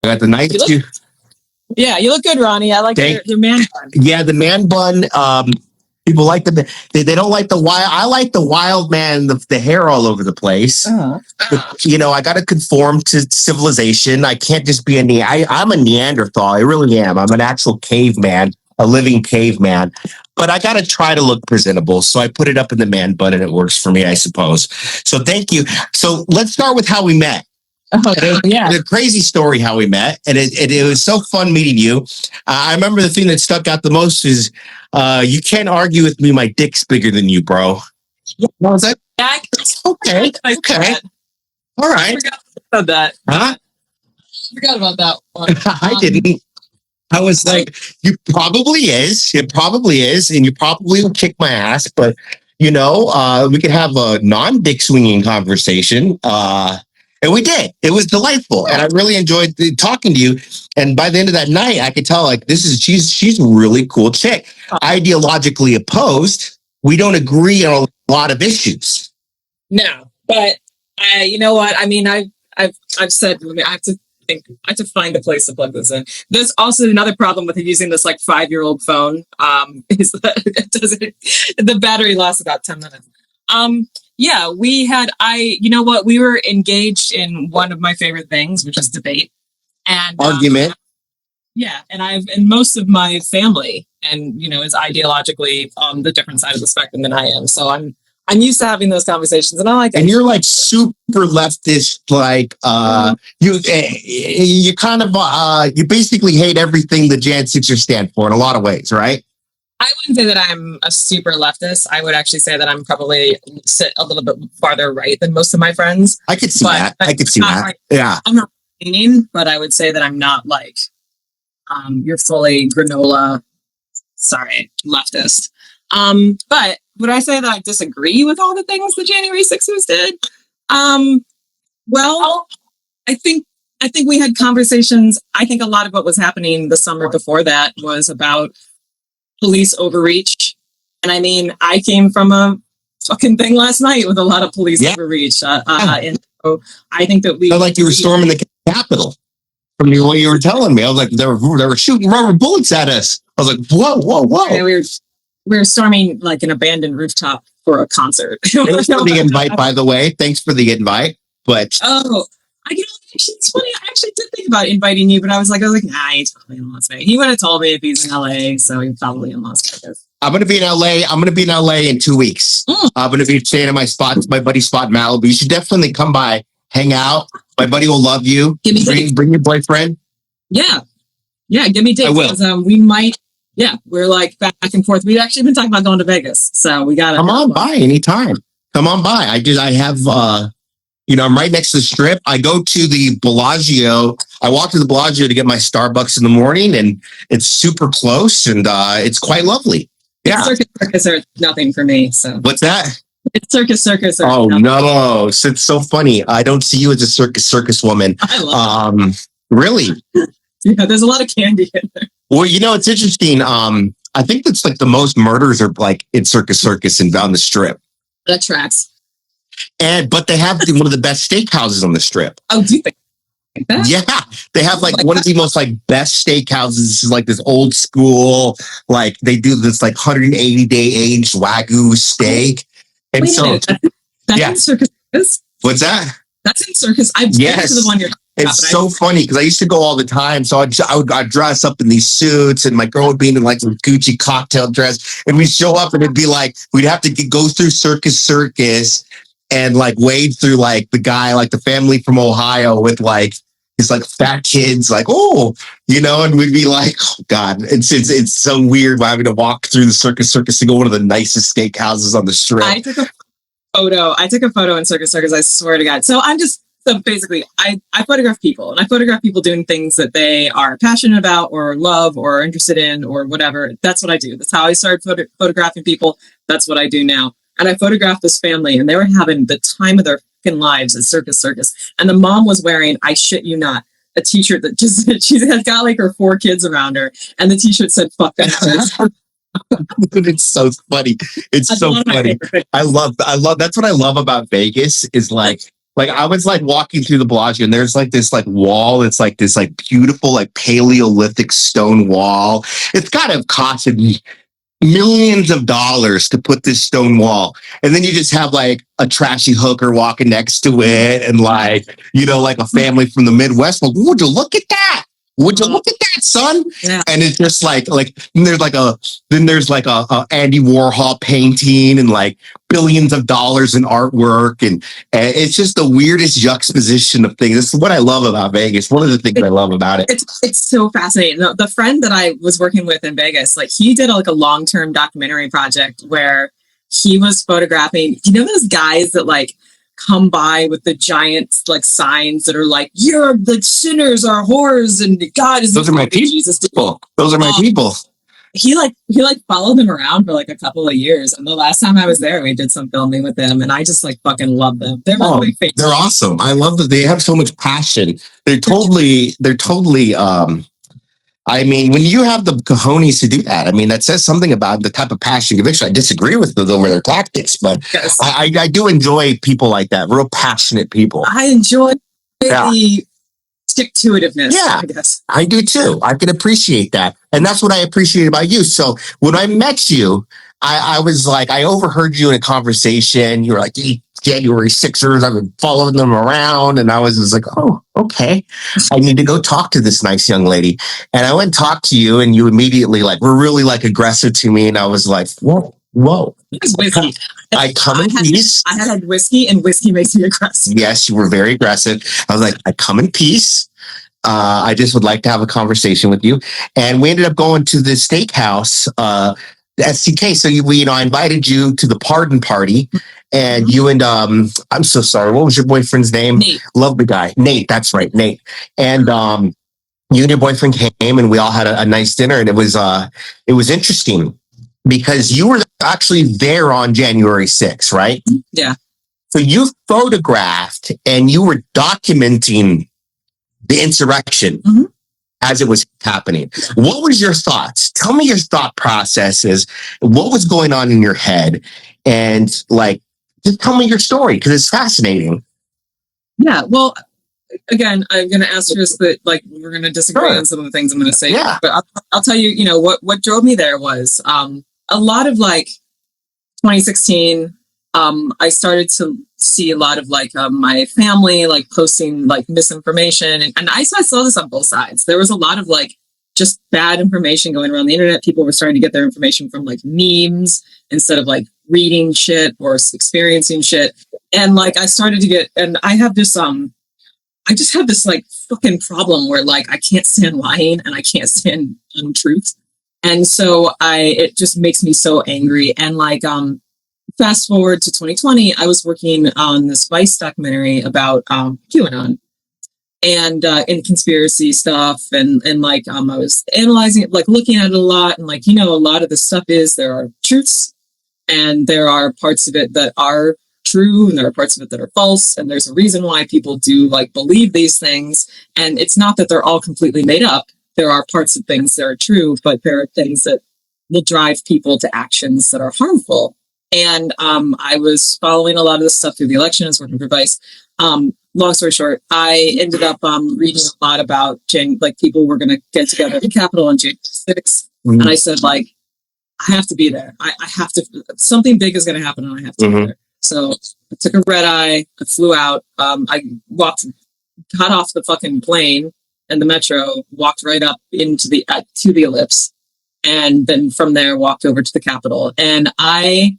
I got the nice. Yeah, you look good, Ronnie. I like your man bun. Yeah, the man bun. People like they don't like the wild. I like the wild man, the hair all over the place. But, I got to conform to civilization. I can't just be I'm a Neanderthal. I really am. I'm an actual caveman, a living caveman. But I got to try to look presentable. So I put it up in the man bun and it works for me, I suppose. So thank you. So let's start with how we met. Yeah. The crazy story how we met, and it was so fun meeting you. I remember the thing that stuck out the most is you can't argue with me. My dick's bigger than you, bro. What was that? Okay. All right. I forgot about that. Huh? I forgot about that one. I didn't. I was like, It probably is, and you probably will kick my ass, but we could have a non-dick swinging conversation. And we did. It was delightful, and I really enjoyed talking to you. And by the end of that night, I could tell she's a really cool chick. Ideologically opposed, we don't agree on a lot of issues. No, but you know what? I mean, I've said I have to find a place to plug this in. There's also another problem with using this 5-year-old phone. Is that the battery lasts about 10 minutes. Yeah, we were engaged in one of my favorite things, which is debate and argument. And most of my family is ideologically on the different side of the spectrum than I am. So I'm used to having those conversations, and I like it. And you're super leftist, you kind of you basically hate everything the Jan 6’er stand for in a lot of ways, right? I wouldn't say that I'm a super leftist. I would actually say that I'm probably sit a little bit farther right than most of my friends. I could see that. Yeah. I'm not leaning, but I would say that I'm not you're fully granola, leftist. But would I say that I disagree with all the things the January 6’ers did? Well, I think we had conversations. I think a lot of what was happening the summer before that was about police overreach. And I mean, I came from a fucking thing last night with a lot of police overreach. And so I think that you were storming the Capitol from the way you were telling me. I was like, they were shooting rubber bullets at us. I was like, whoa. And we were storming an abandoned rooftop for a concert. Thanks for the invite, by the way. Thanks for the invite. But it's funny. I actually did think about inviting you, but I was like, nah, he's probably in Las Vegas. He would have told me if he's in LA, so he's probably in Las Vegas. I'm going to be in LA. I'm going to be in LA in 2 weeks. I'm going to be staying at my buddy's spot in Malibu. You should definitely come by, hang out. My buddy will love you. Bring your boyfriend. Yeah, give me dates. I will. We might. Yeah, we're back and forth. We've actually been talking about going to Vegas, so we got to come on by anytime. Come on by. I have. I'm right next to the Strip. I go to the Bellagio. I walk to the Bellagio to get my Starbucks in the morning, and it's super close, and it's quite lovely. Yeah. Circus are nothing for me. So what's that? It's circus. Oh no! It's so funny. I don't see you as a circus woman. I love really? Yeah, there's a lot of candy in there. Well, it's interesting. I think that's the most murders are in circus and down the Strip. That tracks. But they have one of the best steakhouses on the Strip. Oh, do you think that? Yeah, they have one of the most best steakhouses. This is this old school, they do this 180-day aged Wagyu steak. And wait a minute, that's in circus. What's that? That's in circus. I've been to the one you're. It's so funny because I used to go all the time. So I'd dress up in these suits, and my girl would be in some Gucci cocktail dress, and we'd show up, and it'd be we'd have to go through circus. And wade through the guy, the family from Ohio with his fat kids, and we'd be oh God, it's so weird having to walk through the circus to go one of the nicest steakhouses on the Strip. I took a photo in circus. I swear to God. So basically I photograph people, and I photograph people doing things that they are passionate about or love or interested in or whatever. That's what I do. That's how I started photographing people. That's what I do now. And I photographed this family, and they were having the time of their fucking lives at circus. And the mom was wearing, I shit you not, a t-shirt that she had got her 4 kids around her, and the t-shirt said "fuck that." It's so funny. It's so funny. I love. That's what I love about Vegas is Like I was like walking through the Bellagio and there's like this like wall. It's like this like beautiful like Paleolithic stone wall. It's got to have costed me millions of dollars to put this stone wall. And then you just have like a trashy hooker walking next to it and like, you know, like a family from the Midwest. Like, would you look at that? Would you look at that, son? Yeah. And it's just like there's like a Andy Warhol painting and like billions of dollars in artwork. And it's just the weirdest juxtaposition of things. This is what I love about Vegas. One of the things I love about it. It's so fascinating. The friend that I was working with in Vegas, like he did like a long-term documentary project where he was photographing, you know, those guys that like come by with the giant like signs that are like, you're like sinners are whores and God is those are my people. Those are my people. He followed them around for like a couple of years, and the last time I was there we did some filming with them, and I just like fucking love them. They're they're awesome. I love that they have so much passion. They're totally I mean, when you have the cojones to do that, I mean, that says something about the type of passion conviction. I disagree with them over their tactics, but yes. I do enjoy people like that, real passionate people. I enjoy the stick-to-itiveness, I guess. I do too. I can appreciate that. And that's what I appreciate about you. So when I met you, I was like, I overheard you in a conversation. You were like, January 6'ers, I've been following them around. And I was like, oh, okay. I need to go talk to this nice young lady. And I went and talked to you, and you immediately like were really like aggressive to me. And I was like, whoa. Whiskey. I come in peace. I had whiskey, and whiskey makes me aggressive. Yes, you were very aggressive. I was like, I come in peace. I just would like to have a conversation with you. And we ended up going to the steakhouse, STK. So I invited you to the pardon party, and you and I'm so sorry. What was your boyfriend's name? Nate. Lovely guy, Nate. That's right, Nate. And you and your boyfriend came, and we all had a nice dinner, and it was interesting because you were actually there on January 6th, right? Yeah. So you photographed and you were documenting the insurrection as it was happening. What was your thoughts? Tell me your thought processes. What was going on in your head? And like, just tell me your story, because it's fascinating. Yeah. Well, again, I'm going to asterisk that like we're going to disagree on some of the things I'm going to say. Yeah. But I'll tell you, what drove me there was a lot of like 2016. I started to see a lot of like my family like posting like misinformation, and I saw this on both sides. There was a lot of like just bad information going around the internet. People were starting to get their information from like memes instead of like reading shit or experiencing shit. And like I started to get, and I have this I just have this like fucking problem where like I can't stand lying and I can't stand untruth. And so it just makes me so angry. And like fast forward to 2020, I was working on this Vice documentary about QAnon and in conspiracy stuff, and like I was analyzing it, like looking at it a lot, and like a lot of the stuff is there are truths, and there are parts of it that are true, and there are parts of it that are false, and there's a reason why people do like believe these things, and it's not that they're all completely made up. There are parts of things that are true, but there are things that will drive people to actions that are harmful. And I was following a lot of this stuff through the election. I was working for Vice. Long story short, I ended up reading a lot about like people were going to get together at the Capitol on January 6th. And I said, like, I have to be there. I have to, something big is going to happen and I have to be there. So I took a red eye, I flew out. I got off the fucking plane and the metro, walked right up into to the ellipse. And then from there, walked over to the Capitol. And I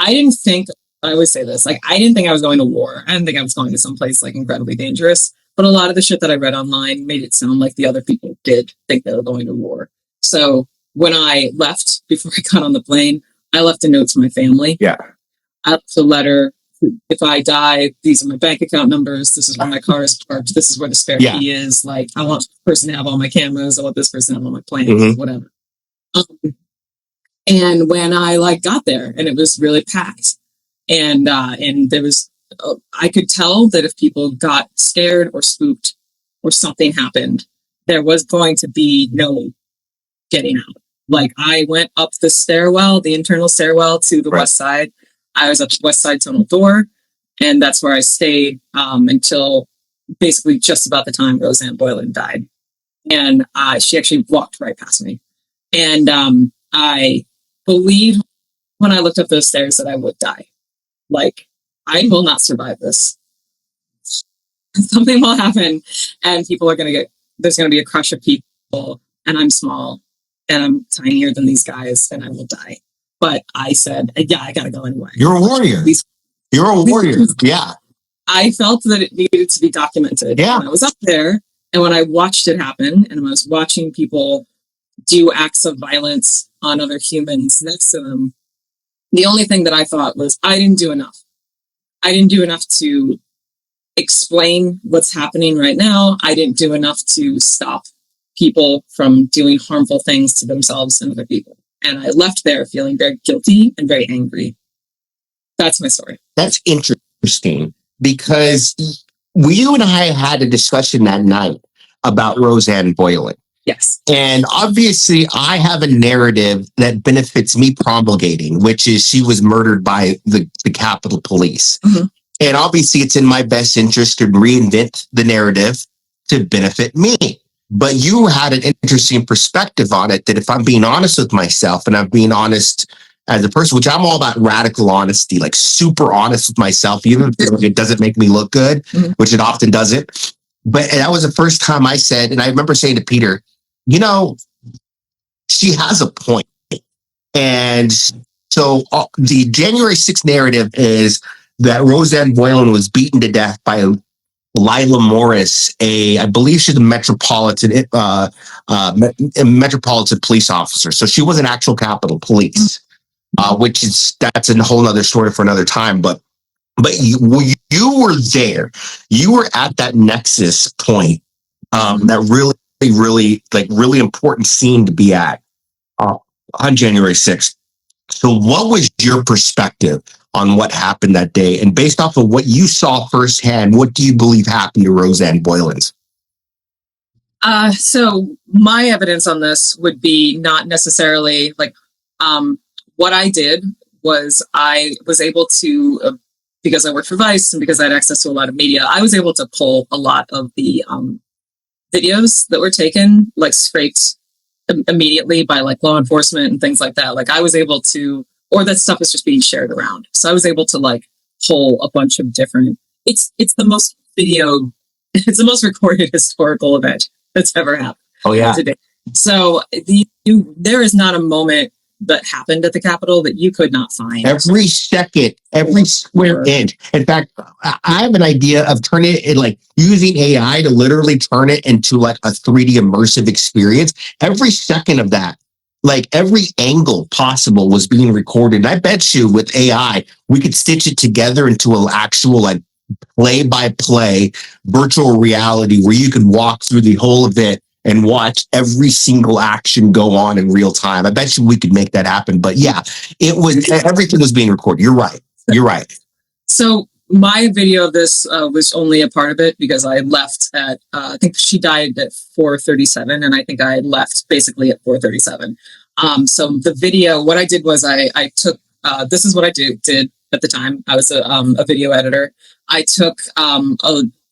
didn't think, I always say this, like, I didn't think I was going to war. I didn't think I was going to someplace like incredibly dangerous. But a lot of the shit that I read online made it sound like the other people did think they were going to war. So when I left, before I got on the plane, I left a note to my family. Yeah. I left a letter. If I die, these are my bank account numbers. This is where my car is parked. This is where the spare key is. Like, I want this person to have all my cameras. I want this person to have all my plans, whatever. And when I like got there, and it was really packed, and there was, I could tell that if people got scared or spooked or something happened, there was going to be no getting out. Like, I went up the stairwell, the internal stairwell to the west side. I was at the west side tunnel door. And that's where I stayed until basically just about the time Roseanne Boylan died. And she actually walked right past me. And I believed when I looked up those stairs that I would die. Like, I will not survive this. Something will happen, and people are going to there's going to be a crush of people, and I'm small, and I'm tinier than these guys, and I will die. But I said, yeah, I got to go anyway. You're a warrior. You're a warrior. Yeah. I felt that it needed to be documented. Yeah. When I was up there, and when I watched it happen, and when I was watching people do acts of violence on other humans next to them, the only thing that I thought was, I didn't do enough. I didn't do enough to explain what's happening right now. I didn't do enough to stop people from doing harmful things to themselves and other people. And I left there feeling very guilty and very angry. That's my story. That's interesting because you and I had a discussion that night about Roseanne Boylan. Yes. And obviously, I have a narrative that benefits me promulgating, which is she was murdered by the Capitol Police. Mm-hmm. And obviously, it's in my best interest to reinvent the narrative to benefit me. But you had an interesting perspective on it that if I'm being honest with myself and I'm being honest as a person, which I'm all about radical honesty, like super honest with myself, even if it doesn't make me look good, mm-hmm. which it often doesn't. But that was the first time I said, and I remember saying to Peter, you know, she has a point. And so the January 6th narrative is that Roseanne Boylan was beaten to death by Lila Morris, I believe she's a metropolitan police officer. So she was an actual Capitol Police, that's a whole other story for another time. But you were there. You were at that nexus point, that really important scene to be at on January 6th. So what was your perspective on what happened that day? And based off of what you saw firsthand, what do you believe happened to Roseanne Boylan's? So my evidence on this would be not necessarily like, what I did was I was able to, because I worked for Vice and because I had access to a lot of media, I was able to pull a lot of the videos that were taken, like scraped immediately by like law enforcement and things like that. Like I was able to, or that stuff was just being shared around. So I was able to like pull a bunch of different, it's the most it's the most recorded historical event that's ever happened. Oh yeah. Today. So there is not a moment that happened at the Capitol that you could not find. Every second, every square inch. In fact, I have an idea of turning it, like using AI to literally turn it into like a 3D immersive experience. Every second of that, like every angle possible was being recorded. And I bet you with AI, we could stitch it together into an actual like play-by-play virtual reality where you could walk through the whole event and watch every single action go on in real time. I bet you we could make that happen. But yeah, everything was being recorded. You're right. You're right. So my video of this was only a part of it because I left at, I think she died at 4:37 and I think I left basically at 4:37. So the video, what I did was I took, this is what I did at the time. I was a video editor. I took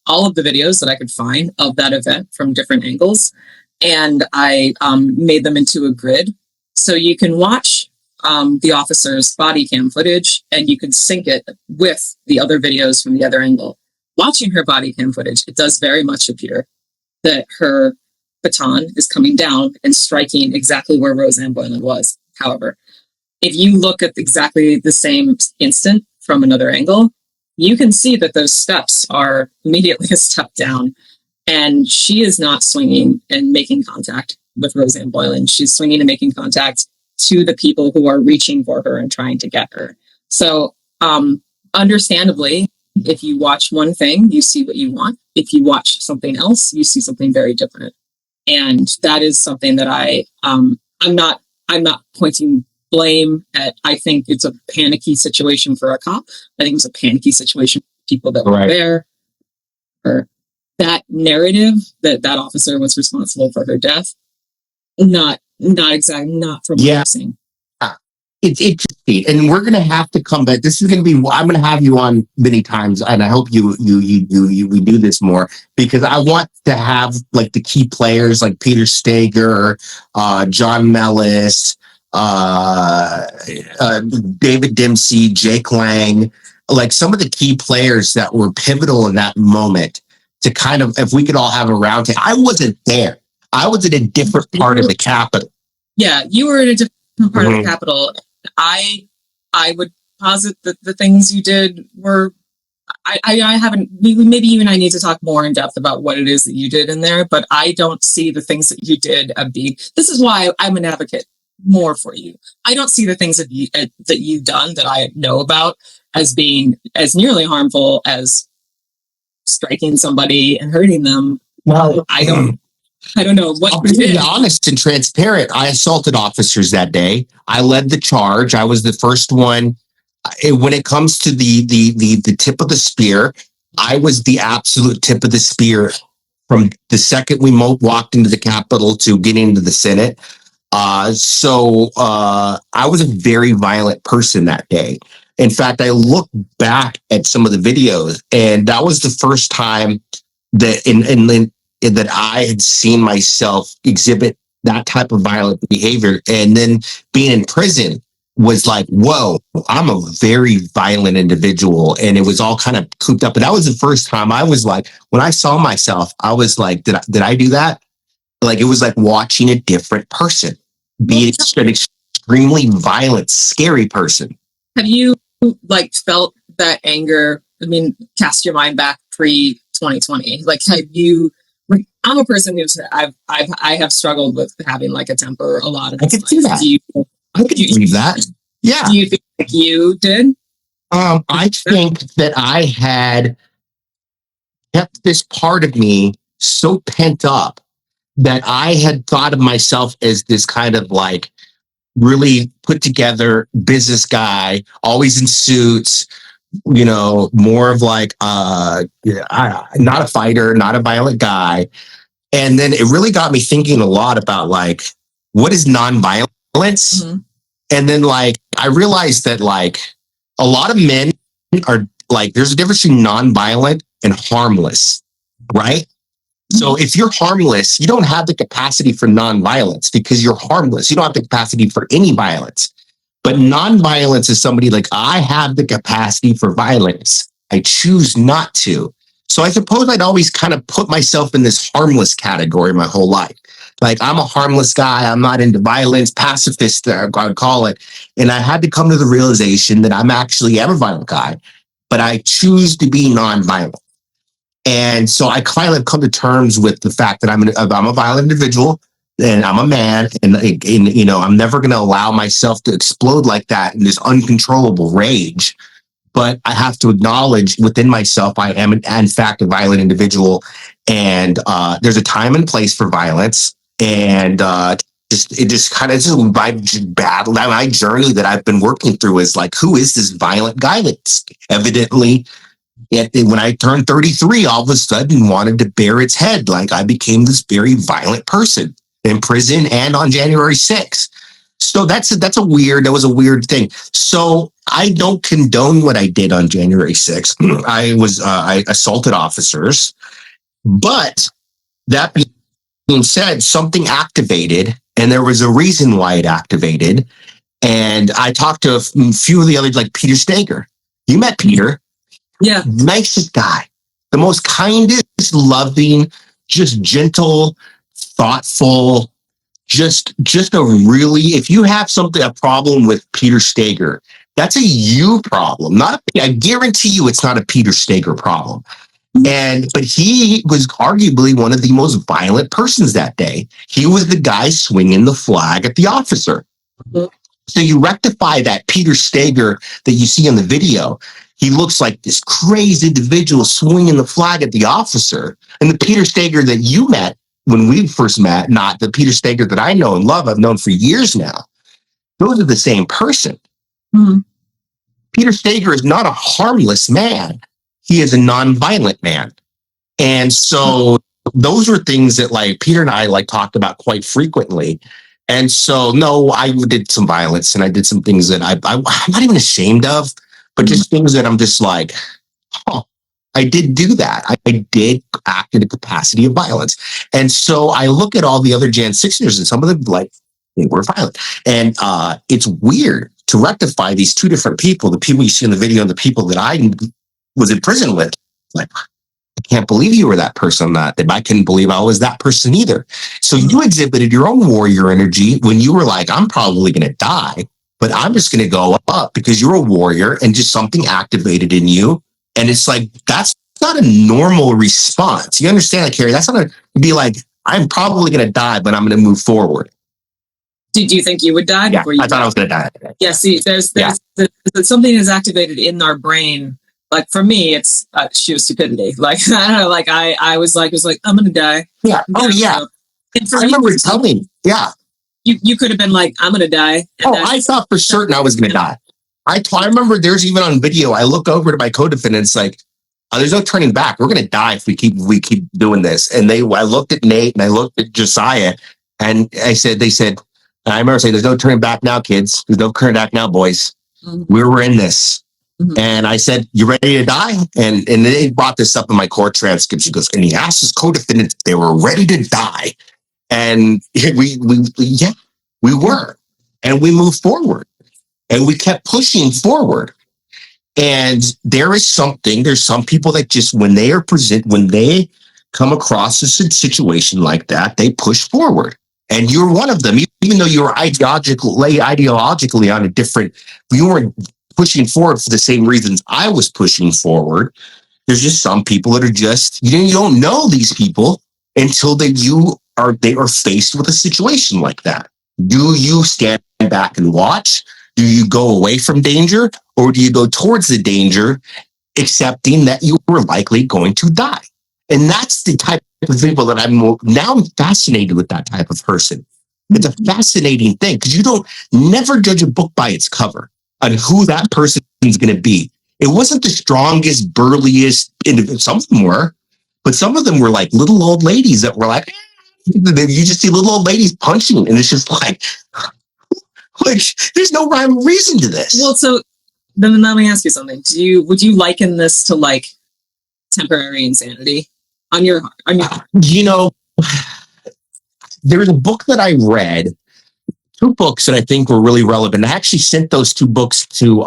all of the videos that I could find of that event from different angles, and I made them into a grid. So you can watch the officer's body cam footage, and you can sync it with the other videos from the other angle. Watching her body cam footage, it does very much appear that her baton is coming down and striking exactly where Roseanne Boylan was. However, if you look at exactly the same instant from another angle, you can see that those steps are immediately a step down, and she is not swinging and making contact with Roseanne Boylan. She's swinging and making contact to the people who are reaching for her and trying to get her. So, understandably, if you watch one thing, you see what you want. If you watch something else, you see something very different. And that is something that I'm not pointing blame at. I think it's a panicky situation for a cop. I think it's a panicky situation for people that were there. Or that narrative that officer was responsible for her death, not exactly, not from what I'm saying. it's interesting, and we're gonna have to come back. This is gonna be. I'm gonna have you on many times, and I hope we do this more because I want to have like the key players like Peter Steger, John Mellis, David Dempsey, Jake Lang, like some of the key players that were pivotal in that moment. To kind of, if we could all have a round table. I wasn't there. I was in a different part of the Capitol. Yeah, you were in a different part of the Capitol. I would posit that the things you did were. I haven't. Maybe you and I need to talk more in depth about what it is that you did in there. But I don't see the things that you did as being. This is why I'm an advocate more for you. I don't see the things that you've done that I know about as being as nearly harmful as striking somebody and hurting them. Well, I don't know what I'll be honest and transparent. I assaulted officers that day. I led the charge. I was the first one. When it comes to the tip of the spear, I was the absolute tip of the spear from the second we walked into the Capitol to getting into the Senate. So I was a very violent person that day. In fact, I look back at some of the videos, and that was the first time that that I had seen myself exhibit that type of violent behavior. And then being in prison was like, whoa, I'm a very violent individual. And it was all kind of cooped up. And that was the first time I was like, when I saw myself, I was like, did I do that? Like, it was like watching a different person be an extremely violent, scary person. Have you like felt that anger? I mean, cast your mind back pre 2020. Like, have you? I'm a person who's I have struggled with having like a temper a lot of times. I could see that. I could believe that. Yeah. Do you think like you did? I think that I had kept this part of me so pent up that I had thought of myself as this kind of like really put together business guy, always in suits, you know, more of like not a fighter, not a violent guy. And then it really got me thinking a lot about like, what is nonviolence? Mm-hmm. And then like, I realized that like a lot of men are like, there's a difference between nonviolent and harmless, right? So if you're harmless, you don't have the capacity for nonviolence because you're harmless. You don't have the capacity for any violence. But nonviolence is somebody like, I have the capacity for violence. I choose not to. So I suppose I'd always kind of put myself in this harmless category my whole life. Like, I'm a harmless guy. I'm not into violence, pacifist, I would call it. And I had to come to the realization that I'm a violent guy, but I choose to be nonviolent. And so I finally have come to terms with the fact that I'm a violent individual and I'm a man, and you know, I'm never going to allow myself to explode like that in this uncontrollable rage. But I have to acknowledge within myself, I am in fact a violent individual, and there's a time and place for violence. And my journey that I've been working through is like, who is this violent guy that's evidently, when I turned 33, all of a sudden wanted to bare its head. Like, I became this very violent person in prison and on January 6th. So that was a weird thing. So I don't condone what I did on January 6th. I assaulted officers, but that being said, something activated, and there was a reason why it activated. And I talked to a few of the others, like Peter Steger. You met Peter. Yeah. Nicest guy. The most kindest, loving, just gentle, thoughtful, just a really, if you have a problem with Peter Steger, that's a you problem. I guarantee you it's not a Peter Steger problem. But he was arguably one of the most violent persons that day. He was the guy swinging the flag at the officer. Mm-hmm. So you rectify that Peter Steger that you see in the video. He looks like this crazy individual swinging the flag at the officer. And the Peter Steger that you met when we first met, not the Peter Steger that I know and love, I've known for years now. Those are the same person. Mm-hmm. Peter Steger is not a harmless man. He is a nonviolent man. And so those were things that like Peter and I like talked about quite frequently. And so, no, I did some violence and I did some things that I'm not even ashamed of, but just things that I'm just like, oh, I did do that. I did act in a capacity of violence. And so I look at all the other Jan 6ers and some of them like they were violent. And it's weird to rectify these two different people, the people you see in the video and the people that I was in prison with. Like, I can't believe you were that person that I couldn't believe I was that person either. So you exhibited your own warrior energy when you were like, I'm probably going to die, but I'm just going to go up because you're a warrior and just something activated in you. And it's like, that's not a normal response. You understand, like, Carrie, that's not a be like, I'm probably going to die, but I'm going to move forward. Did you think you would die before you I thought I was going to die. Yeah, see, there's something is activated in our brain. Like for me, it's sheer stupidity. Like I don't know. Like I was like, I'm gonna die. Yeah. Oh yeah. And for I remember telling. Yeah. You could have been like, I'm gonna die. Oh, I thought for certain I was gonna die. I remember there's even on video. I look over to my co-defendant. It's like, there's no turning back. We're gonna die if we keep doing this. And I looked at Nate and I looked at Josiah, and they said, I remember saying, "There's no turning back now, kids. There's no turning back now, boys. We were in this." And I said, "You ready to die?" And they brought this up in my court transcript. She goes, and he asked his co-defendants if they were ready to die. And we were. And we moved forward. And we kept pushing forward. And there's some people that just, when they come across a situation like that, they push forward. And you're one of them, even though you're ideologically on a different, you weren't pushing forward for the same reasons I was pushing forward. There's just some people that are just, you don't know these people until they are faced with a situation like that. Do you stand back and watch? Do you go away from danger, or do you go towards the danger, accepting that you were likely going to die? And that's the type of people that I'm fascinated with, that type of person. It's a fascinating thing because you never judge a book by its cover on who that person is going to be. It wasn't the strongest, burliest, some of them were, but some of them were like little old ladies that were like, you just see little old ladies punching, and it's just like there's no rhyme or reason to this. Well, so then let me ask you something. Would you liken this to like temporary insanity on your there's a book that I read, two books that I think were really relevant. I actually sent those two books to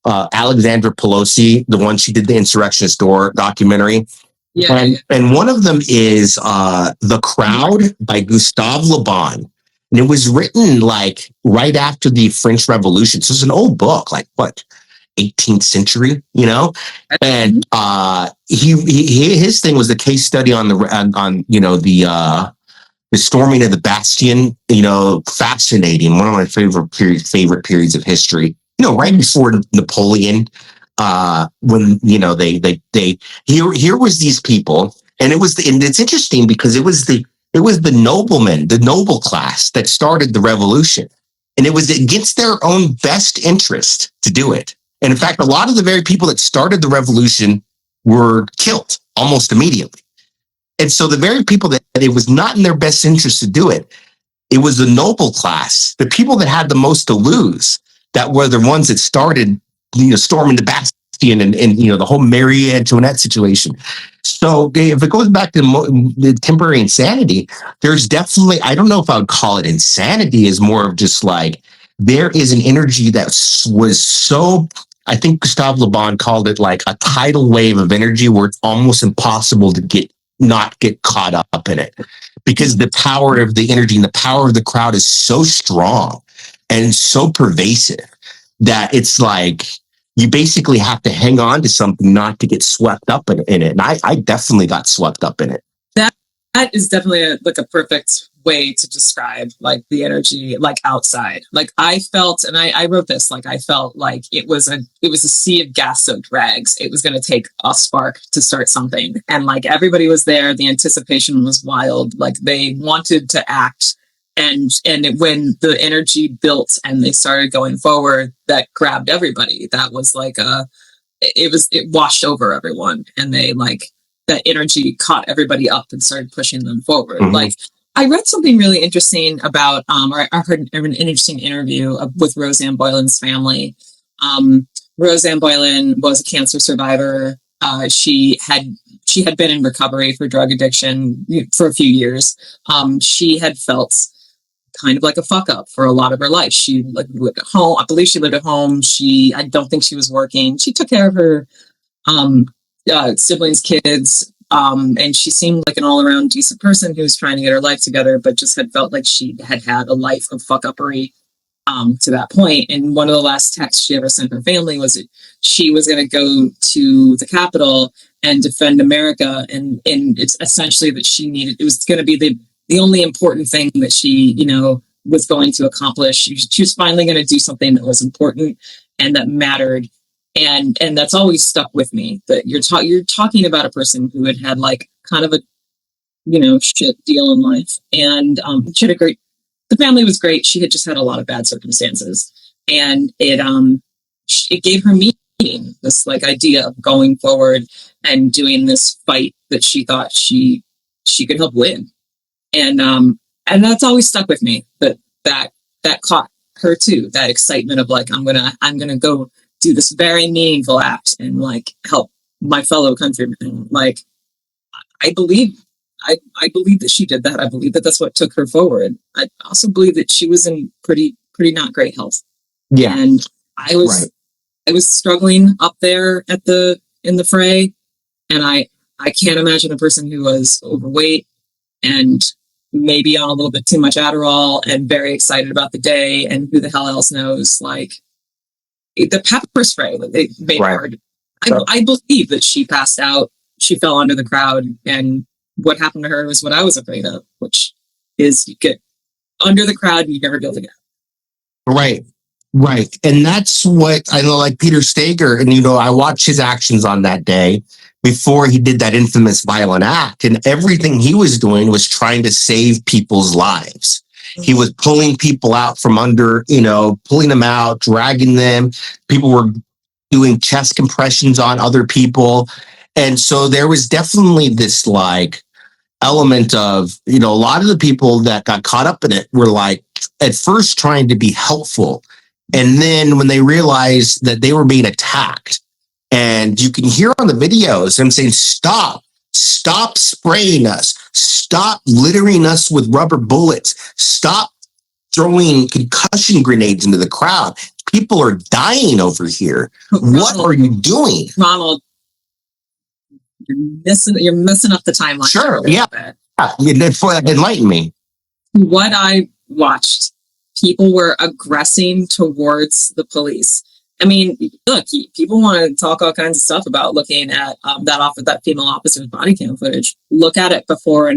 Alexandra Pelosi, the one she did the Insurrectionist Door documentary. Yeah, and one of them is The Crowd by Gustave Le Bon. And it was written like right after the French Revolution. So it's an old book, like what, 18th century, And his thing was the case study on the storming of the Bastion. Fascinating. One of my favorite periods of history. Right before Napoleon, when they here was these people, and it's interesting because it was the noblemen, the noble class that started the revolution, and it was against their own best interest to do it. And in fact, a lot of the very people that started the revolution were killed almost immediately. And so the very people that it was not in their best interest to do it, it was the noble class, the people that had the most to lose, that were the ones that started, storming the Bastion and the whole Marie Antoinette situation. So if it goes back to the temporary insanity, there's definitely, I don't know if I would call it insanity, is more of just like, there is an energy that was so, I think Gustave Le Bon called it like a tidal wave of energy where it's almost impossible to not get caught up in it, because the power of the energy and the power of the crowd is so strong and so pervasive that it's like you basically have to hang on to something not to get swept up in it. And I definitely got swept up in it. That is definitely a perfect way to describe like the energy, like outside. Like I felt, and I wrote this, like I felt like it was a sea of gas-soaked rags. It was going to take a spark to start something. And like everybody was there. The anticipation was wild. Like they wanted to act. And when the energy built and they started going forward, that grabbed everybody. That was like it washed over everyone. And they like, that energy caught everybody up and started pushing them forward. Mm-hmm. Like I read something really interesting about, or I heard an interesting interview with Roseanne Boylan's family. Roseanne Boylan was a cancer survivor. She had been in recovery for drug addiction for a few years. She had felt kind of like a fuck up for a lot of her life. She lived at home. I believe she lived at home. I don't think she was working. She took care of her siblings, kids, and she seemed like an all-around decent person who was trying to get her life together, but just had felt like she had a life of fuck-uppery to that point. And one of the last texts she ever sent her family was that she was going to go to the Capitol and defend America, and it's essentially that it was going to be the only important thing that she, was going to accomplish. She was finally going to do something that was important and that mattered. And that's always stuck with me, that you're talking about a person who had like kind of a, shit deal in life. And she had the family was great. She had just had a lot of bad circumstances, and it gave her meaning, this like idea of going forward and doing this fight that she thought she could help win. And that's always stuck with me, that caught her too, that excitement of like, I'm gonna go do this very meaningful act and like help my fellow countrymen. Like, I believe that she did that. I believe that that's what took her forward. I also believe that she was in pretty not great health. Yeah. And I was struggling up there in the fray. And I can't imagine a person who was overweight and maybe on a little bit too much Adderall and very excited about the day, and who the hell else knows, like the pepper spray that they made hard. I believe that she passed out. She fell under the crowd, and what happened to her was what I was afraid of, which is you get under the crowd and you never be able to get out. Right. And that's what I know, like Peter Stager, and I watched his actions on that day before he did that infamous violent act, and everything he was doing was trying to save people's lives. He was pulling people out from under, pulling them out, dragging them. People were doing chest compressions on other people. And so there was definitely this like element of, a lot of the people that got caught up in it were like at first trying to be helpful. And then when they realized that they were being attacked, and you can hear on the videos them saying, stop spraying us, stop littering us with rubber bullets, stop throwing concussion grenades into the crowd. People are dying over here. Ronald, what are you doing? Ronald, you're messing up the timeline. Sure, yeah. Enlighten me. What I watched, people were aggressing towards the police. I mean, look, people want to talk all kinds of stuff about looking at that female officer's body cam footage. Look at it before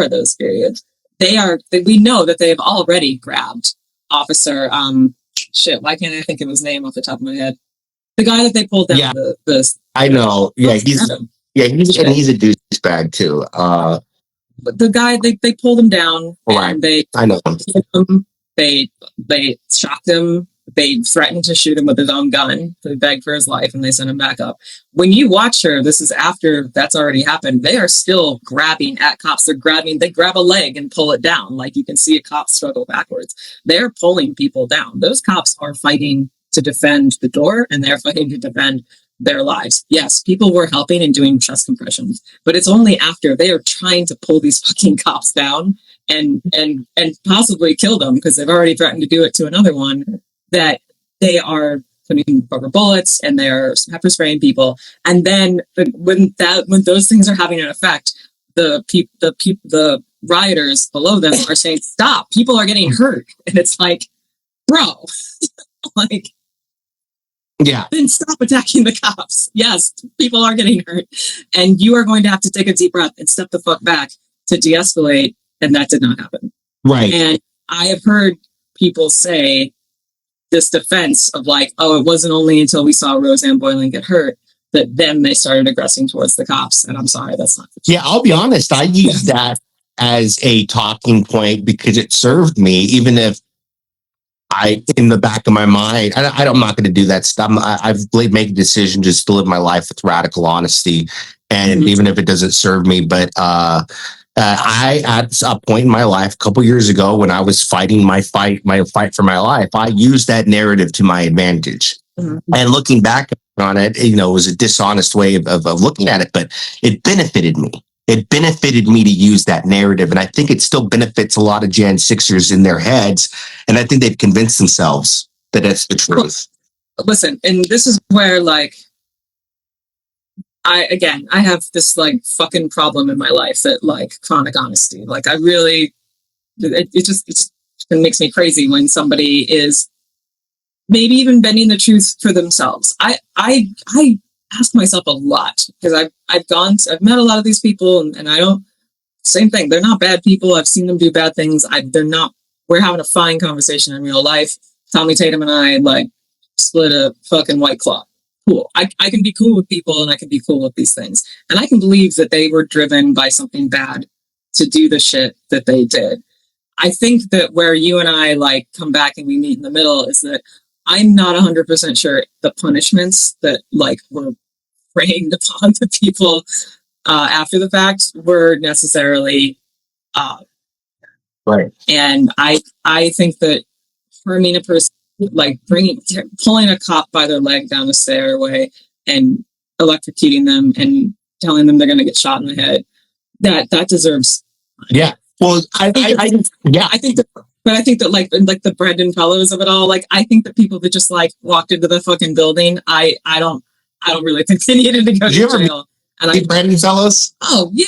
those periods. We know that they've already grabbed Officer. Why can't I think of his name off the top of my head? The guy that they pulled down. Yeah, I know. Yeah, he's a douchebag too. But the guy they pulled him down. Right. And I know him. They shocked him. They threatened to shoot him with his own gun. They begged for his life, and they sent him back up. When you watch her, this is after that's already happened. They are still grabbing at cops. They grab a leg and pull it down. Like you can see a cop struggle backwards. They're pulling people down. Those cops are fighting to defend the door, and they're fighting to defend their lives. Yes, people were helping and doing chest compressions, but it's only after they are trying to pull these fucking cops down and possibly kill them, because they've already threatened to do it to another one, that they are putting rubber bullets and they're pepper spraying people. And then when those things are having an effect, the rioters below them are saying, stop, people are getting hurt. And it's like, bro, like, yeah, then stop attacking the cops. Yes, people are getting hurt, and you are going to have to take a deep breath and step the fuck back to de-escalate. And that did not happen. Right. And I have heard people say this defense of like, oh, it wasn't only until we saw Roseanne Boylan get hurt that then they started aggressing towards the cops. And I'm sorry, that's not the truth. Yeah, I'll be honest. I used that as a talking point because it served me, even if in the back of my mind, I'm not going to do that stuff. I've made a decision just to live my life with radical honesty. And even if it doesn't serve me, but I, at a point in my life, a couple years ago, when I was fighting my fight for my life, I used that narrative to my advantage. Mm-hmm. And looking back on it, it was a dishonest way of looking at it, but it benefited me. It benefited me to use that narrative. And I think it still benefits a lot of Gen 6ers in their heads. And I think they've convinced themselves that it's the truth. Listen, and this is where, like, I have this like fucking problem in my life that like chronic honesty. Like I really, it just makes me crazy when somebody is maybe even bending the truth for themselves. I ask myself a lot because I've met a lot of these people and I don't, same thing. They're not bad people. I've seen them do bad things. We're having a fine conversation in real life. Tommy Tatum and I like split a fucking White Claw. Cool. I can be cool with people and I can be cool with these things. And I can believe that they were driven by something bad to do the shit that they did. I think that where you and I like come back and we meet in the middle is that I'm not 100% sure the punishments that like were rained upon the people after the fact were necessarily right. And I think that harming a person, like pulling a cop by their leg down the stairway and electrocuting them and telling them they're going to get shot in the head, that deserves. Yeah. Well, I think that like the Brendan fellows of it all, like I think that people that just like walked into the fucking building, I don't really think they needed to go to jail. And Brendan fellows? Oh yeah.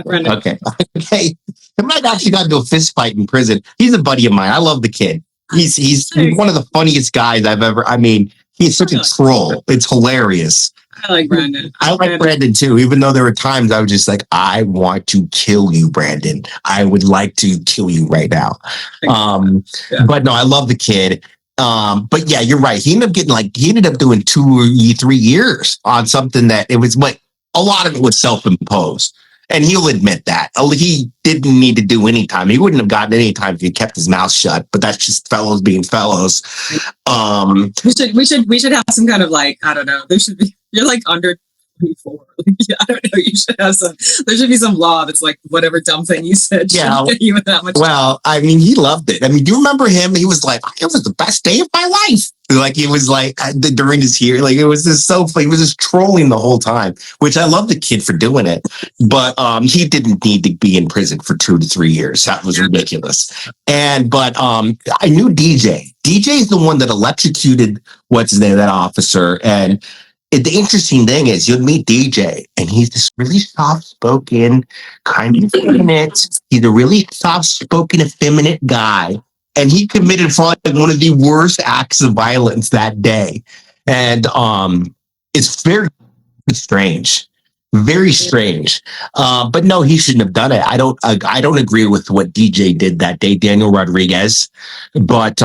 Brendan. Okay. He might actually got into a fist fight in prison. He's a buddy of mine. I love the kid. He's one of the funniest guys I've ever. I mean, he's such a troll. It's hilarious. I like Brandon. I like Brandon too, even though there were times I was just like, I want to kill you, Brandon. I would like to kill you right now. But no, I love the kid. But yeah, you're right. He ended up doing 2 or 3 years on something that it was a lot of it was self-imposed. And he'll admit that. He didn't need to do any time. He wouldn't have gotten any time if he kept his mouth shut, but that's just fellows being fellows. We should have some kind of like, I don't know, you're like under 24. I don't know, there should be some law that's like whatever dumb thing you said. Yeah. You that much well, I mean, he loved it. I mean, do you remember him? He was like, it was the best day of my life. Like he was like during his year, like it was just so funny. He was just trolling the whole time, which I love the kid for doing it. But he didn't need to be in prison for 2 to 3 years. That was ridiculous. But I knew DJ. DJ is the one that electrocuted that officer. And the interesting thing is you'll meet DJ and he's this really soft-spoken, kind of effeminate. He's a really soft-spoken, effeminate guy. And he committed probably one of the worst acts of violence that day. And it's very strange. Very strange. But no, he shouldn't have done it. I don't agree with what DJ did that day, Daniel Rodriguez. But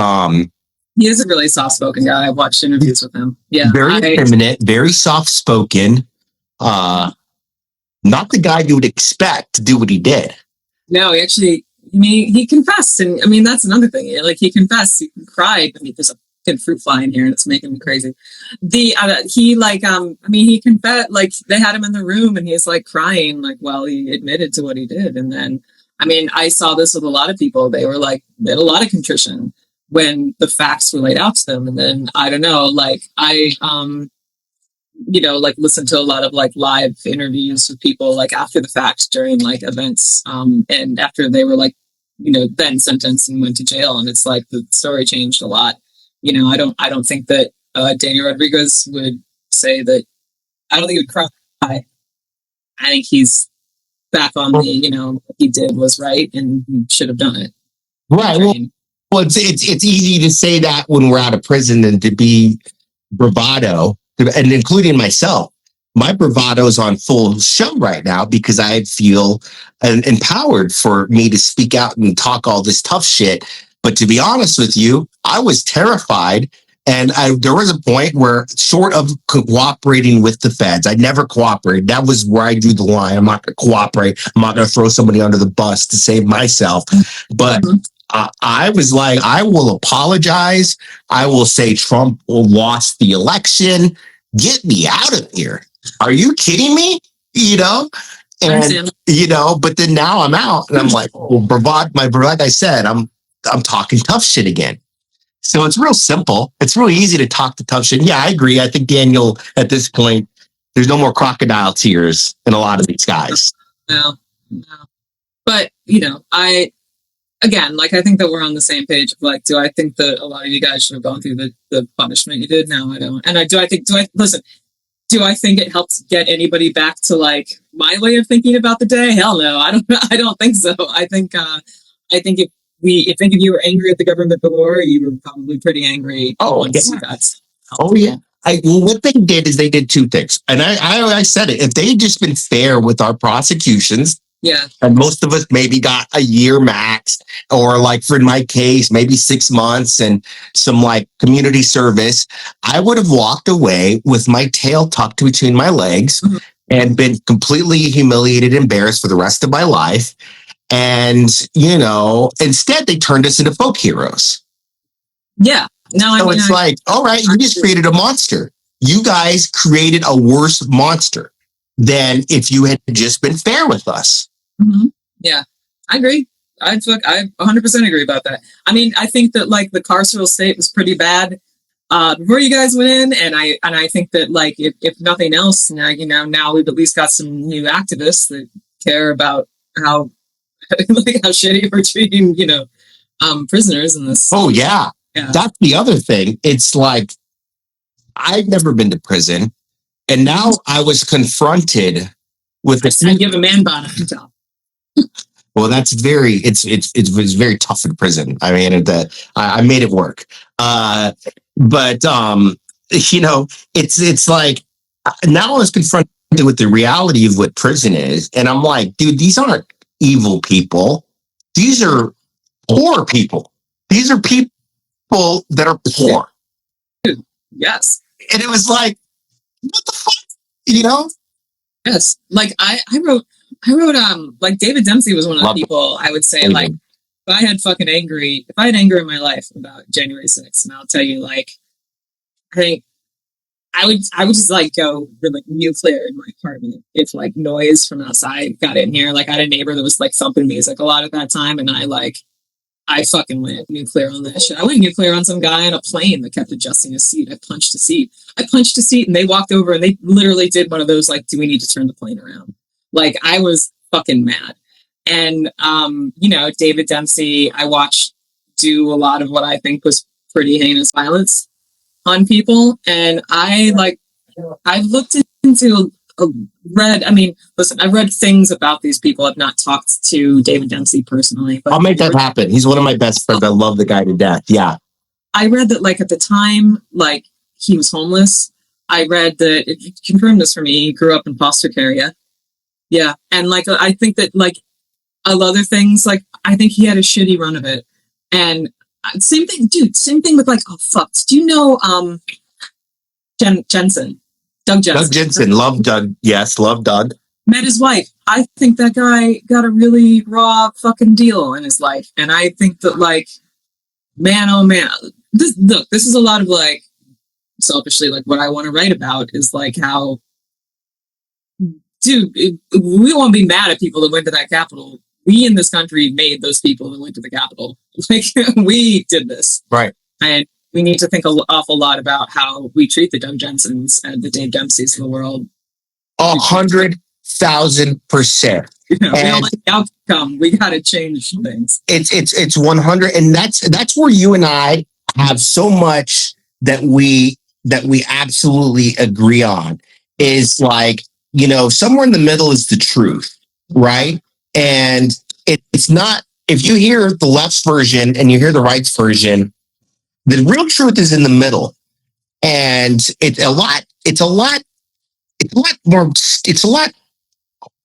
he is a really soft-spoken guy. I've watched interviews with him. Yeah, very effeminate, very soft-spoken. Not the guy you would expect to do what he did. No, he confessed, and I mean that's another thing. Like he confessed, he cried. I mean, there's a fucking fruit fly in here, and it's making me crazy. He confessed. Like they had him in the room, and he's like crying, like while he admitted to what he did. And then, I mean, I saw this with a lot of people. They were like, they had a lot of contrition when the facts were laid out to them. And then I don't know, like I like listen to a lot of like live interviews with people like after the fact during like events and after they were like then sentenced and went to jail, and it's like the story changed a lot. I don't think that Daniel Rodriguez would say that. I don't think he would cry. I think he's back on the what he did was right and he should have done it. Right. Well, it's easy to say that when we're out of prison and to be bravado, and including myself. My bravado is on full show right now because I feel empowered for me to speak out and talk all this tough shit. But to be honest with you, I was terrified. And there was a point where, short of cooperating with the feds, I never cooperated. That was where I drew the line. I'm not going to cooperate. I'm not going to throw somebody under the bus to save myself. But I was like, I will apologize. I will say Trump lost the election. Get me out of here. Are you kidding me? And but then now I'm out and I'm like, well, like I said, I'm talking tough shit again. So it's real simple. It's really easy to talk the tough shit. Yeah, I agree. I think Daniel, at this point, there's no more crocodile tears in a lot of these guys. No. But, again, like, I think that we're on the same page of, like, do I think that a lot of you guys should have gone through the punishment you did? No, I don't. And do I think it helps get anybody back to, like, my way of thinking about the day? Hell no. I don't think so. I think if you were angry at the government before, you were probably pretty angry. Oh, yeah. What they did is they did two things. And I said it. If they had just been fair with our prosecutions, yeah, and most of us maybe got a year max, or like for in my case, maybe 6 months and some like community service, I would have walked away with my tail tucked between my legs and been completely humiliated, embarrassed for the rest of my life. And, instead they turned us into folk heroes. Yeah. No, so it's like, all right, you just created a monster. You guys created a worse monster than if you had just been fair with us. Mm-hmm. Yeah, I agree. I 100% agree about that. I mean, I think that like the carceral state was pretty bad before you guys went in, and I think that like if nothing else, now we've at least got some new activists that care about how how shitty we're treating prisoners in this. Oh yeah. That's the other thing. It's like I've never been to prison, and now I was confronted with you have a man bun on top. Well, that's it's very tough in prison. I mean, I made it work. But it's like now I was confronted with the reality of what prison is, and I'm like, dude, these aren't evil people. These are poor people. These are people that are poor. Yes. And it was like, what the fuck? Yes. Like I wrote like David Dempsey was one of the people I would say like if I had anger in my life about January 6th, and I'll tell you, like, I think I would just like go really nuclear in my apartment if like noise from outside got in here. Like I had a neighbor that was like thumping music a lot at that time, and I fucking went nuclear on that shit. I went nuclear on some guy on a plane that kept adjusting his seat. I punched a seat and they walked over and they literally did one of those, like, do we need to turn the plane around? Like, I was fucking mad. And, David Dempsey, I watched do a lot of what I think was pretty heinous violence on people. And I've looked into I've read things about these people. I've not talked to David Dempsey personally, but I'll make that happen. He's one of my best friends. I love the guy to death. Yeah. I read that like at the time, like he was homeless. I read that it confirmed this for me. He grew up in foster care. Yeah. And like, I think that like other things, like I think he had a shitty run of it. And same thing with like, oh fuck. Do you know, Jensen? Doug Jensen. Love Doug. Yes, love Doug. Met his wife. I think that guy got a really raw fucking deal in his life. And I think that, like, man, oh man, this is a lot of, like, selfishly, like, what I want to write about is, like, how, dude, we won't be mad at people that went to that Capitol. We in this country made those people that went to the Capitol. Like, we did this. Right. And we need to think an awful lot about how we treat the Doug Jensens and the Dave Dempseys of the world. 100,000%. We don't like the outcome. We got to change things. It's 100, and that's where you and I have so much that we absolutely agree on. Is like, somewhere in the middle is the truth, right? And it's not. If you hear the left's version and you hear the right's version, the real truth is in the middle, and it's a lot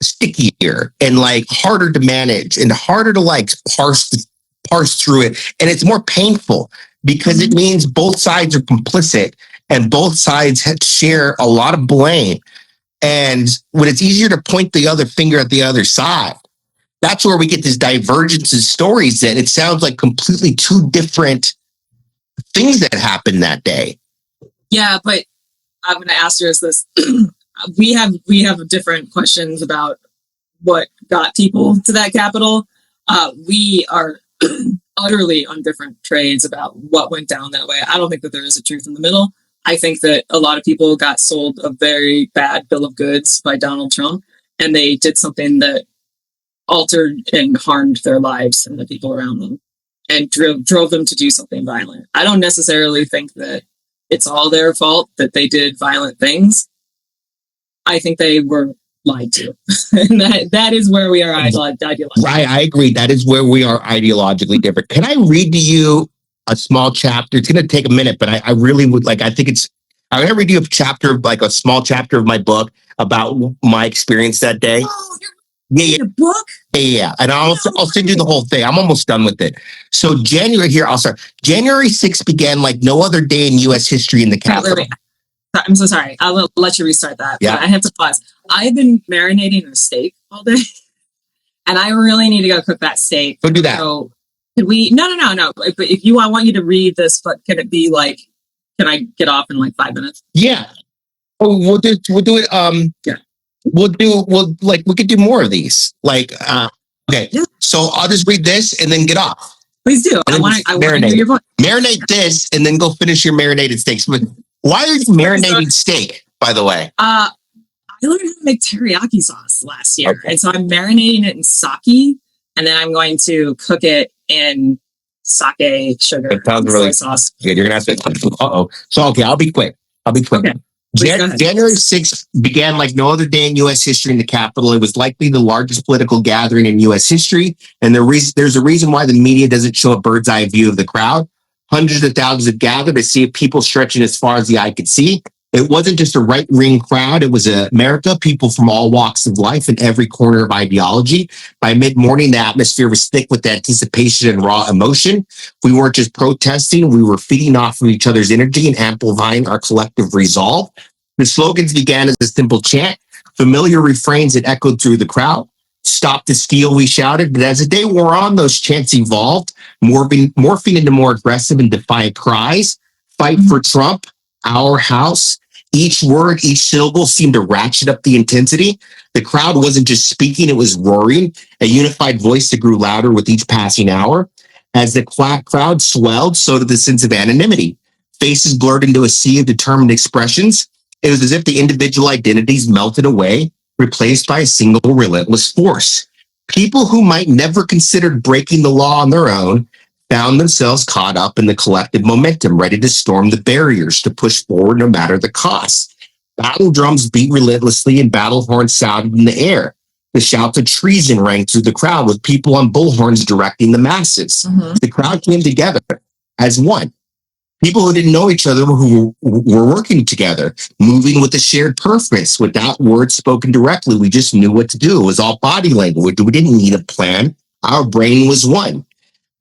stickier and like harder to manage and harder to like parse through it, and it's more painful because it means both sides are complicit and both sides share a lot of blame. And when it's easier to point the other finger at the other side, that's where we get this divergence in stories that it sounds like completely two different things that happened that day. Yeah, but I'm going to ask you this. We have different questions about what got people to that Capitol. We are utterly on different trades about what went down that way. I don't think that there is a truth in the middle. I think that a lot of people got sold a very bad bill of goods by Donald Trump, and they did something that altered and harmed their lives and the people around them, and drove them to do something violent. I don't necessarily think that it's all their fault that they did violent things. I think they were lied to. And that is where we are ideologically. Right, I agree. That is where we are ideologically different. Can I read to you a small chapter? It's going to take a minute, but I really would like, I'm going to read you a chapter, like a small chapter of my book about my experience that day. Oh, you're reading a book? Yeah. And I'll send you the whole thing. I'm almost done with it. So I'll start. January 6th began like no other day in U.S. history in the Capitol. Wait. I'm so sorry. I'll let you restart that. Yeah. But I have to pause. I've been marinating a steak all day, and I really need to go cook that steak. Go do that. So could we? No. But if you, I want you to read this. But can it be like? Can I get off in like 5 minutes? Yeah. Oh, we'll do it. Yeah. We could do more of these. Like, okay. Yeah. So I'll just read this and then get off. Please do. I want to hear your voice. Marinate this and then go finish your marinated steaks. But why are you marinating steak, by the way? I learned how to make teriyaki sauce last year. Okay. And so I'm marinating it in sake, and then I'm going to cook it in sake, sugar, it sounds really soy sauce. Good. You're going to have to. So, okay, I'll be quick. Okay. January 6th began like no other day in U.S. history in the Capitol. It was likely the largest political gathering in U.S. history. And there's a reason why the media doesn't show a bird's eye view of the crowd. Hundreds of thousands have gathered to see people stretching as far as the eye could see. It wasn't just a right-wing crowd. It was America, people from all walks of life and every corner of ideology. By mid-morning, the atmosphere was thick with anticipation and raw emotion. We weren't just protesting. We were feeding off of each other's energy and amplifying our collective resolve. The slogans began as a simple chant, familiar refrains that echoed through the crowd. Stop the steal, we shouted. But as the day wore on, those chants evolved, morphing into more aggressive and defiant cries. Fight for Trump, our house. Each word, each syllable seemed to ratchet up the intensity. The crowd wasn't just speaking, it was roaring, a unified voice that grew louder with each passing hour. As the crowd swelled, so did the sense of anonymity. Faces blurred into a sea of determined expressions. It was as if the individual identities melted away, replaced by a single relentless force. People who might never considered breaking the law on their own found themselves caught up in the collective momentum, ready to storm the barriers, to push forward no matter the cost. Battle drums beat relentlessly and battle horns sounded in the air. The shouts of treason rang through the crowd, with people on bullhorns directing the masses. Mm-hmm. The crowd came together as one. People who didn't know each other, who were working together, moving with a shared purpose, without words spoken directly. We just knew what to do. It was all body language. We didn't need a plan. Our brain was one.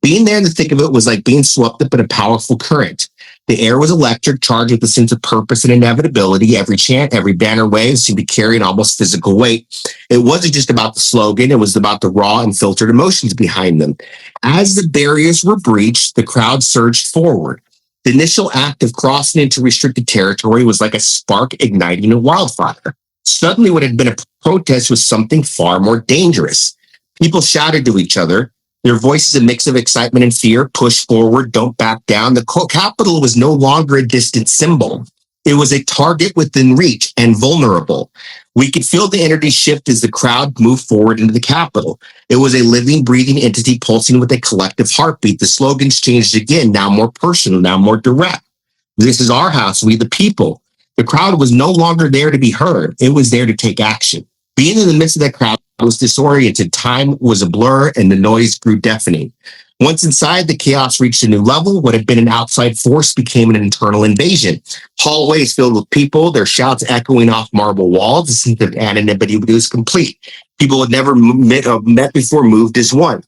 Being there in the thick of it was like being swept up in a powerful current. The air was electric, charged with a sense of purpose and inevitability. Every chant, every banner wave seemed to carry an almost physical weight. It wasn't just about the slogan. It was about the raw and filtered emotions behind them. As the barriers were breached, the crowd surged forward. The initial act of crossing into restricted territory was like a spark igniting a wildfire. Suddenly, what had been a protest was something far more dangerous. People shouted to each other. Their voices, a mix of excitement and fear. Push forward, don't back down. The Capitol was no longer a distant symbol. It was a target within reach and vulnerable. We could feel the energy shift as the crowd moved forward into the Capitol. It was a living, breathing entity pulsing with a collective heartbeat. The slogans changed again, now more personal, now more direct. This is our house, we the people. The crowd was no longer there to be heard. It was there to take action. Being in the midst of that crowd was disoriented. Time was a blur and the noise grew deafening. Once inside, the chaos reached a new level. What had been an outside force became an internal invasion. Hallways filled with people, their shouts echoing off marble walls. The sense of anonymity was complete. People had never met before moved as one.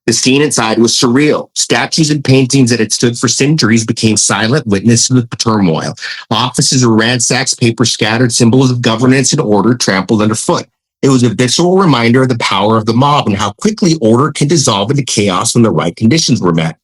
The scene inside was surreal. Statues and paintings that had stood for centuries became silent witnesses of the turmoil. Offices were ransacked, papers scattered, symbols of governance and order trampled underfoot. It was a visceral reminder of the power of the mob and how quickly order can dissolve into chaos when the right conditions were met.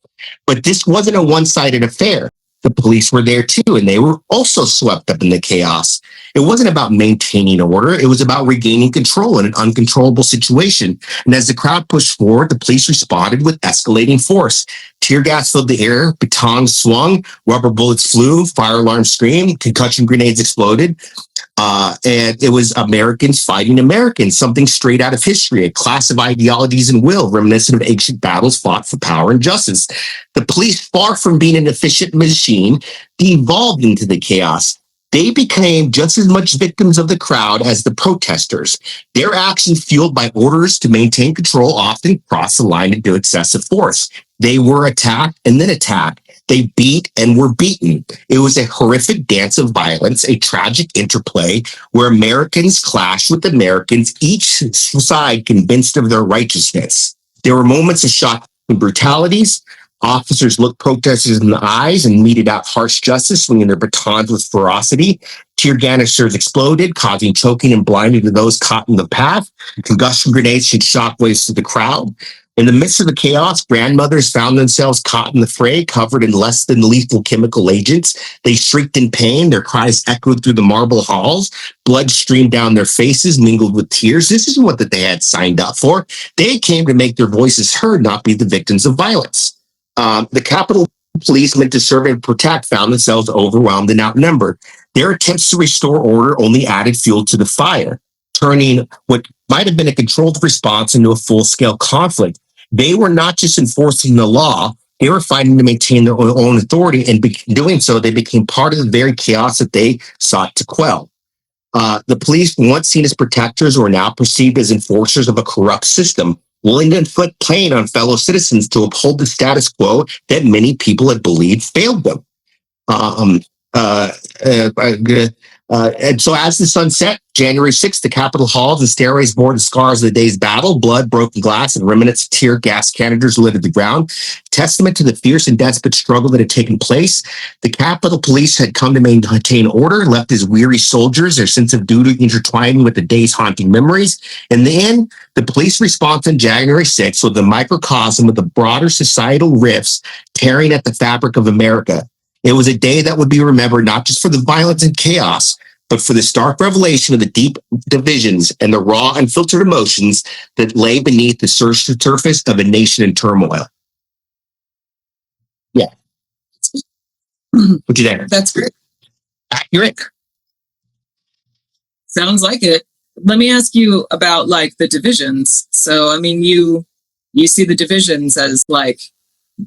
But this wasn't a one-sided affair. The police were there too, and they were also swept up in the chaos. It wasn't about maintaining order. It was about regaining control in an uncontrollable situation. And as the crowd pushed forward, the police responded with escalating force. Tear gas filled the air, batons swung, rubber bullets flew, fire alarms screamed, concussion grenades exploded. And it was Americans fighting Americans, something straight out of history, a clash of ideologies and will, reminiscent of ancient battles fought for power and justice. The police, far from being an efficient machine, devolved into the chaos. They became just as much victims of the crowd as the protesters. Their actions, fueled by orders to maintain control, often crossed the line into excessive force. They were attacked and then attacked. They beat and were beaten. It was a horrific dance of violence, a tragic interplay where Americans clashed with Americans, each side convinced of their righteousness. There were moments of shock and brutalities. Officers looked protesters in the eyes and meted out harsh justice, swinging their batons with ferocity. Tear canisters exploded, causing choking and blinding to those caught in the path. Concussion grenades sent shockwaves to the crowd. In the midst of the chaos, grandmothers found themselves caught in the fray, covered in less than lethal chemical agents. They shrieked in pain. Their cries echoed through the marble halls. Blood streamed down their faces, mingled with tears. This is what that they had signed up for. They came to make their voices heard, not be the victims of violence. The Capitol Police, meant to serve and protect, found themselves overwhelmed and outnumbered. Their attempts to restore order only added fuel to the fire, turning what might have been a controlled response into a full-scale conflict. They were not just enforcing the law, they were fighting to maintain their own authority, and doing so, they became part of the very chaos that they sought to quell. The police, once seen as protectors, were now perceived as enforcers of a corrupt system, willing to inflict pain on fellow citizens to uphold the status quo that many people had believed failed them. And so as the sun set, January 6th, the Capitol halls and stairways bore the scars of the day's battle. Blood, broken glass, and remnants of tear gas canisters littered the ground. Testament to the fierce and desperate struggle that had taken place. The Capitol Police had come to maintain order, left as weary soldiers, their sense of duty intertwining with the day's haunting memories. In the end, the police response on January 6th was the microcosm of the broader societal rifts tearing at the fabric of America. It was a day that would be remembered not just for the violence and chaos, but for the stark revelation of the deep divisions and the raw, unfiltered emotions that lay beneath the surface of a nation in turmoil. Yeah. What you think? That's great. Accurate. Sounds like it. Let me ask you about like the divisions. So, I mean, you see the divisions as like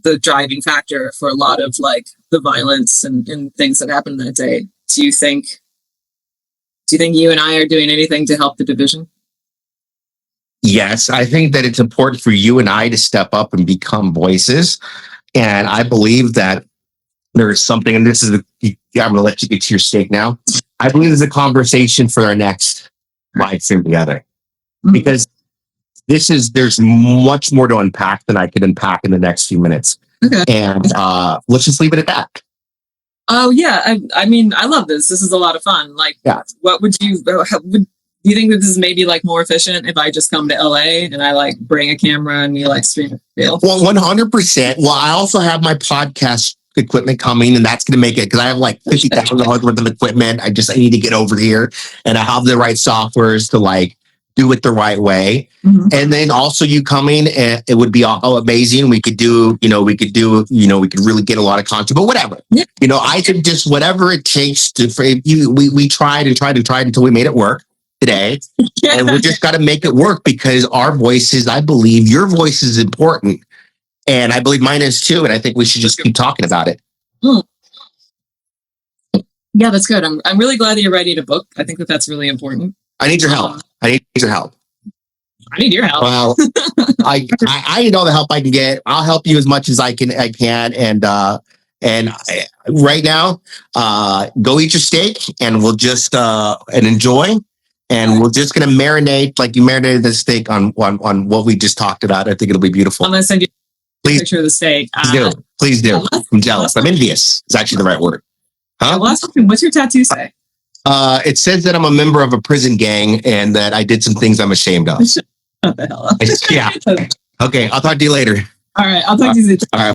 the driving factor for a lot of like the violence and things that happened that day. Do you think you and I are doing anything to help the division? Yes, I think that it's important for you and I to step up and become voices. And I believe that there's something, and I'm going to let you get to your steak now. I believe there's a conversation for our next live stream together. Because there's much more to unpack than I could unpack in the next few minutes. Okay. And let's just leave it at that. Oh yeah. I mean, I love this. This is a lot of fun. Like, yeah. What would you think that this is maybe like more efficient if I just come to LA and I like bring a camera and we like stream it? Well, 100%. Well, I also have my podcast equipment coming, and that's going to make it, because I have like $50,000 worth of equipment. I need to get over here, and I have the right softwares to like do it the right way. Mm-hmm. And then also you coming, and it would be all amazing. We could really get a lot of content, but whatever. Yeah. I think just whatever it takes we tried until we made it work today. Yeah. And we just got to make it work, because our voices, I believe your voice is important. And I believe mine is too. And I think we should just keep talking about it. Yeah, that's good. I'm really glad that you're writing a book. I think that's really important. I need your help. I need your help. I need your help. Well, I need all the help I can get. I'll help you as much as I can. And right now, go eat your steak, and we'll just and enjoy. And we're just gonna marinate like you marinated the steak on what we just talked about. I think it'll be beautiful. I'm gonna send you a picture of the steak. Please do. I'm jealous. I'm envious. Is actually the right word. Huh? Last question. What's your tattoo say? It says that I'm a member of a prison gang and that I did some things I'm ashamed of. What the hell? Yeah. Okay. I'll talk to you later. All right. I'll talk to you later. All right.